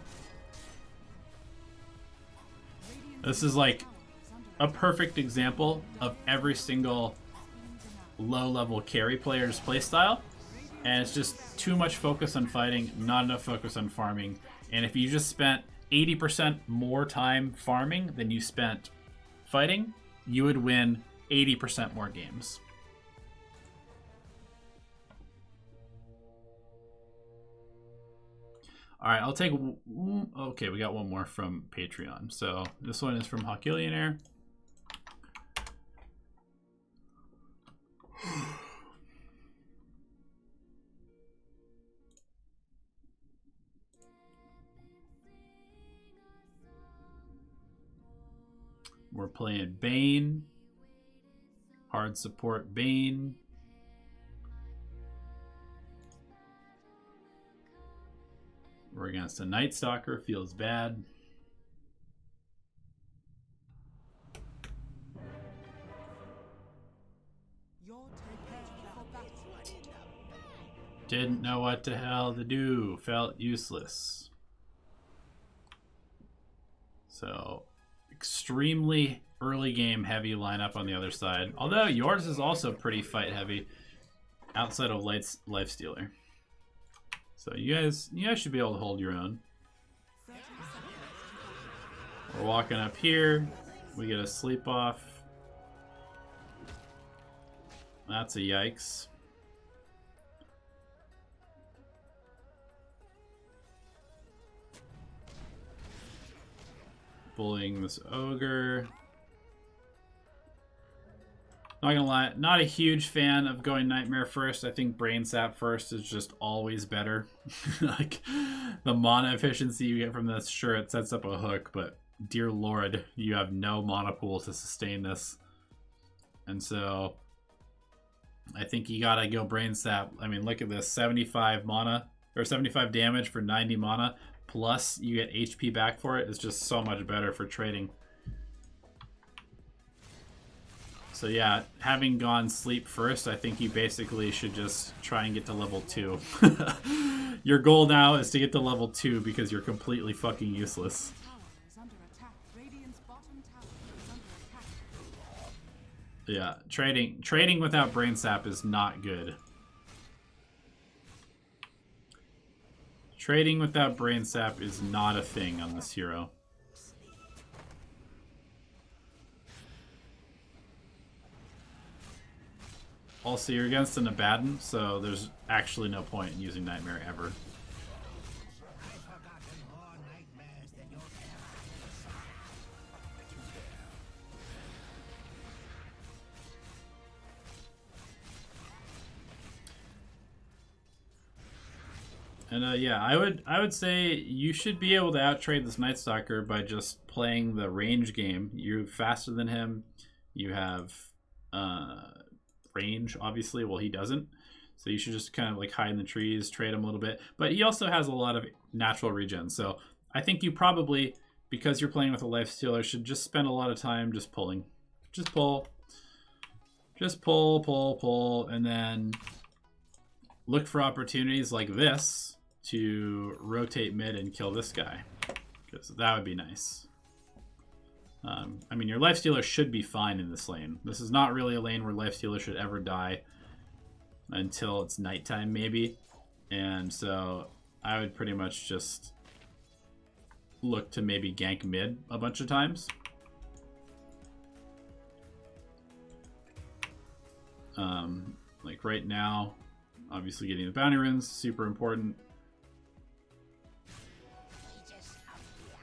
This is like a perfect example of every single low-level carry player's playstyle. And it's just too much focus on fighting, not enough focus on farming. And if you just spent 80% more time farming than you spent fighting, you would win 80% more games. All right, I'll take... Okay, we got one more from Patreon. So this one is from Hawkillionaire. We're playing Bane. Hard support Bane. We're against a Night Stalker. Feels bad. Didn't know what the hell to do. Felt useless. So, extremely early game heavy lineup on the other side. Although yours is also pretty fight heavy outside of Lifestealer. So you guys should be able to hold your own. We're walking up here. We get a sleep off. That's a yikes. Bullying this ogre. Not gonna lie, not a huge fan of going Nightmare first. I think Brain Sap first is just always better. Like, the mana efficiency you get from this, sure, it sets up a hook, but dear lord, you have no mana pool to sustain this. And so, I think you gotta go Brain Sap. I mean, look at this, 75 mana, or 75 damage for 90 mana, plus you get HP back for it. It's just so much better for trading. So yeah, having gone sleep first, I think you basically should just try and get to level 2. Your goal now is to get to level 2 because you're completely fucking useless. Tower is under attack. Radiant's bottom tower is under attack. Yeah, trading without Brain Sap is not good. Trading without Brain Sap is not a thing on this hero. Also, you're against an Abaddon, so there's actually no point in using Nightmare ever. And yeah, I would say you should be able to outtrade this Night Stalker by just playing the range game. You're faster than him. You have range, obviously. Well, he doesn't. So you should just kind of like hide in the trees, trade him a little bit. But he also has a lot of natural regen. So I think you probably, because you're playing with a Lifestealer, should just spend a lot of time just pulling. Just pull. Just pull, pull, pull, and then look for opportunities like this to rotate mid and kill this guy, because that would be nice. I mean, your Lifestealer should be fine in this lane. This is not really a lane where Lifestealer should ever die until it's nighttime, maybe. And so I would pretty much just look to maybe gank mid a bunch of times. Like right now, obviously getting the bounty runes, super important.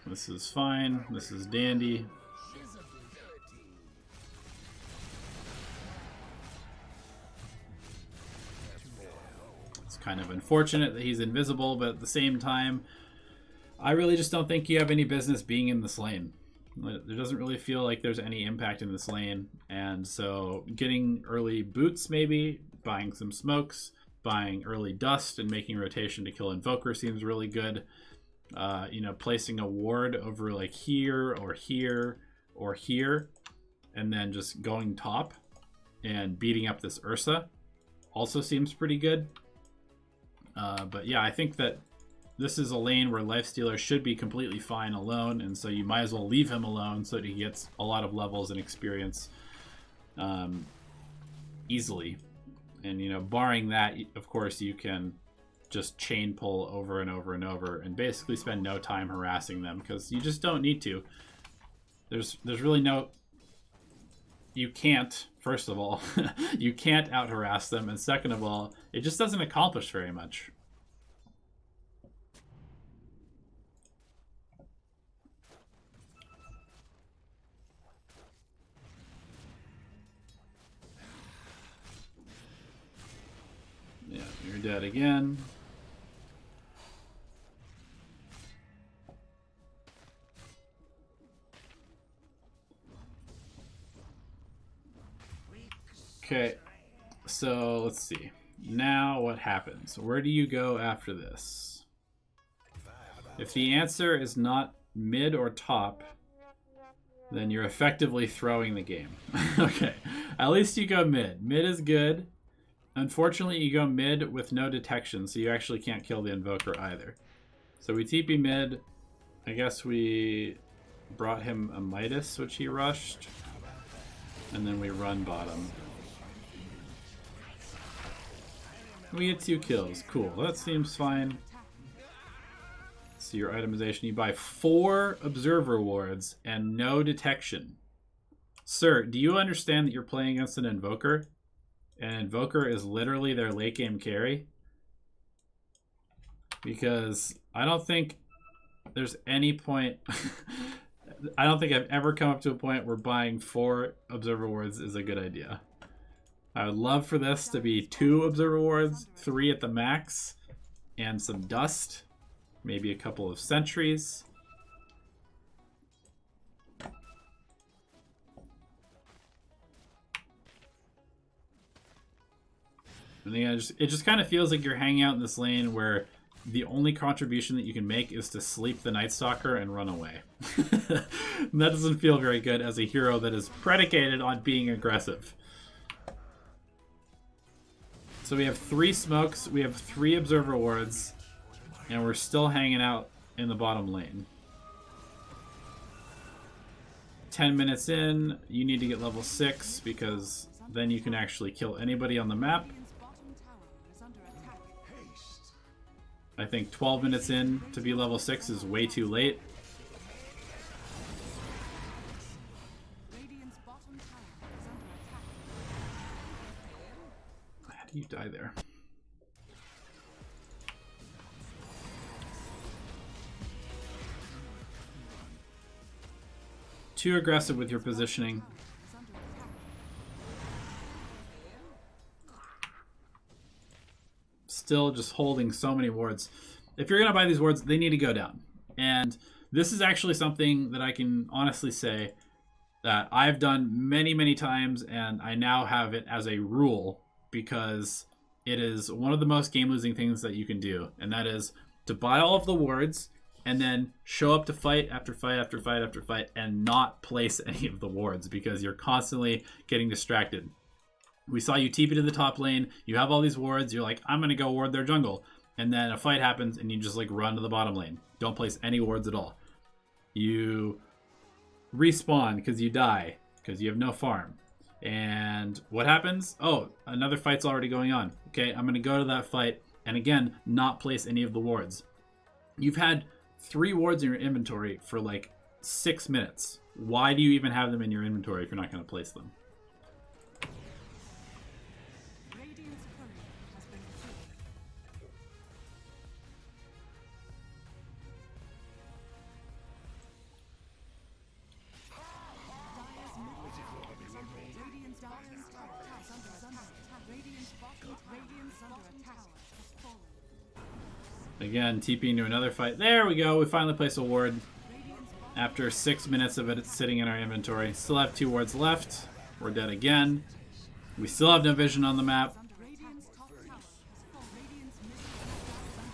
This is fine. This is dandy. It's kind of unfortunate that he's invisible, but at the same time, I really just don't think you have any business being in this lane. There doesn't really feel like there's any impact in this lane, and so getting early boots, maybe buying some smokes, buying early dust, and making rotation to kill Invoker seems really good. You know, placing a ward over like here or here or here, and then just going top and beating up this Ursa also seems pretty good. But yeah, I think that this is a lane where Lifestealer should be completely fine alone, and so you might as well leave him alone so that he gets a lot of levels and experience easily. And, you know, barring that, of course, you can just chain pull over and over and over and basically spend no time harassing them, because you just don't need to. There's really no... You can't, first of all, you can't out-harass them, and second of all, it just doesn't accomplish very much. Yeah, you're dead again. Okay, so let's see. Now what happens? Where do you go after this? If the answer is not mid or top, then you're effectively throwing the game. Okay, at least you go mid. Mid is good. Unfortunately, you go mid with no detection, so you actually can't kill the Invoker either. So we TP mid. I guess we brought him a Midas, which he rushed. And then we run bottom. We get 2 kills. Cool. That seems fine. So your itemization, you buy 4 observer wards and no detection. Sir, do you understand that you're playing against an invoker? An invoker is literally their late game carry. Because I don't think there's any point... I don't think I've ever come up to a point where buying 4 observer wards is a good idea. I would love for this to be 2 observer wards, 3 at the max, and some dust. Maybe a couple of sentries. And yeah, it just kind of feels like you're hanging out in this lane where the only contribution that you can make is to sleep the Night Stalker and run away. And that doesn't feel very good as a hero that is predicated on being aggressive. So we have 3 smokes, we have 3 observer wards, and we're still hanging out in the bottom lane. 10 minutes in, you need to get level 6 because then you can actually kill anybody on the map. I think 12 minutes in to be level 6 is way too late. How do you die there? Too aggressive with your positioning. Still just holding so many wards. If you're going to buy these wards, they need to go down. And this is actually something that I can honestly say that I've done many, many times, and I now have it as a rule because it is one of the most game-losing things that you can do, and that is to buy all of the wards and then show up to fight after fight after fight after fight and not place any of the wards because you're constantly getting distracted. We saw you TP to the top lane, you have all these wards, you're like, I'm going to go ward their jungle. And then a fight happens and you just like run to the bottom lane. Don't place any wards at all. You respawn because you die, because you have no farm. And what happens? Oh, another fight's already going on. Okay, I'm going to go to that fight and again, not place any of the wards. You've had 3 wards in your inventory for like 6 minutes. Why do you even have them in your inventory if you're not going to place them? Again, TPing to another fight. There we go. We finally place a ward after 6 minutes of it sitting in our inventory. Still have 2 wards left. We're dead again. We still have no vision on the map.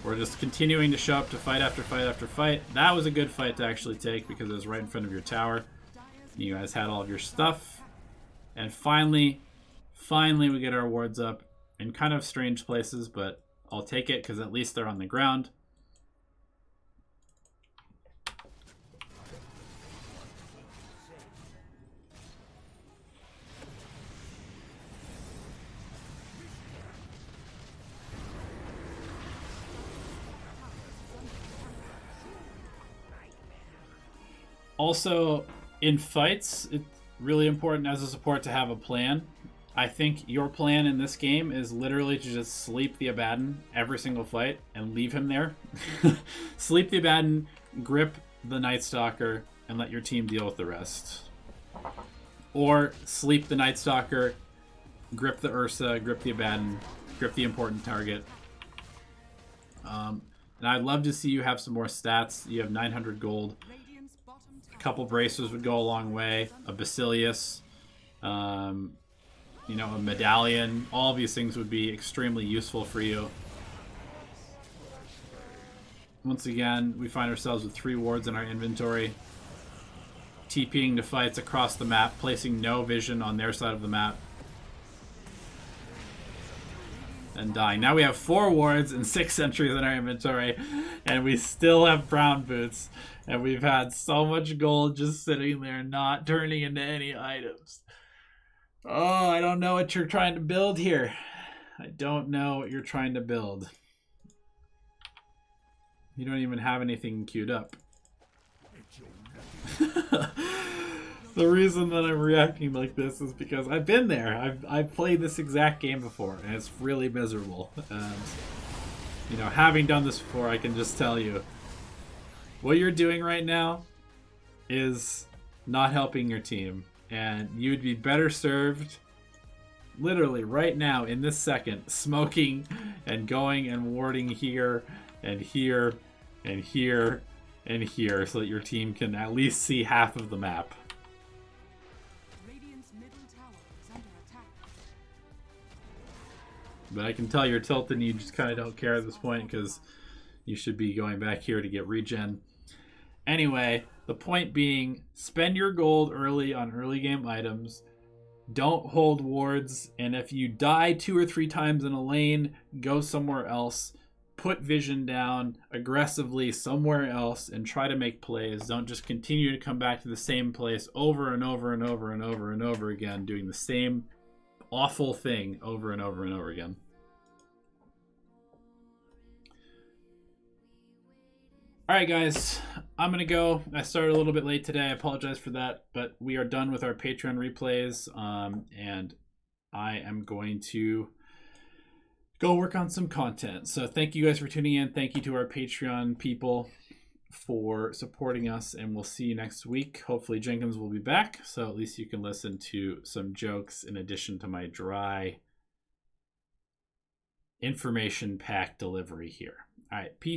We're just continuing to show up to fight after fight after fight. That was a good fight to actually take because it was right in front of your tower. You guys had all of your stuff. And finally we get our wards up in kind of strange places, but I'll take it because at least they're on the ground. Also, in fights, it's really important as a support to have a plan. I think your plan in this game is literally to just sleep the Abaddon every single fight and leave him there. Sleep the Abaddon, grip the Night Stalker, and let your team deal with the rest. Or sleep the Night Stalker, grip the Ursa, grip the Abaddon, grip the important target. And I'd love to see you have some more stats. You have 900 gold. A couple bracers would go a long way. A Basilius. You know, a medallion. All of these things would be extremely useful for you. Once again, we find ourselves with 3 wards in our inventory. TPing to fights across the map, placing no vision on their side of the map. and dying. Now we have 4 wards and 6 sentries in our inventory, and we still have brown boots, and we've had so much gold just sitting there not turning into any items. Oh, I don't know what you're trying to build here. I don't know what you're trying to build. You don't even have anything queued up. The reason that I'm reacting like this is because I've been there. I've played this exact game before, and it's really miserable. And, you know, having done this before, I can just tell you, what you're doing right now is not helping your team. And you would be better served, literally right now, in this second, smoking and going and warding here and here and here and here, so that your team can at least see half of the map. Radiant's middle tower is under attack. But I can tell you're tilted and you just kind of don't care at this point, because you should be going back here to get regen. Anyway, the point being, spend your gold early on early game items. Don't hold wards, and if you die 2 or 3 times in a lane, go somewhere else. Put vision down aggressively somewhere else and try to make plays. Don't just continue to come back to the same place over and over and over and over and over again, doing the same awful thing over and over and over again. Alright guys, I'm going to go. I started a little bit late today. I apologize for that, but we are done with our Patreon replays, and I am going to go work on some content. So thank you guys for tuning in. Thank you to our Patreon people for supporting us, and we'll see you next week. Hopefully Jenkins will be back, so at least you can listen to some jokes in addition to my dry information-packed delivery here. All right, peace.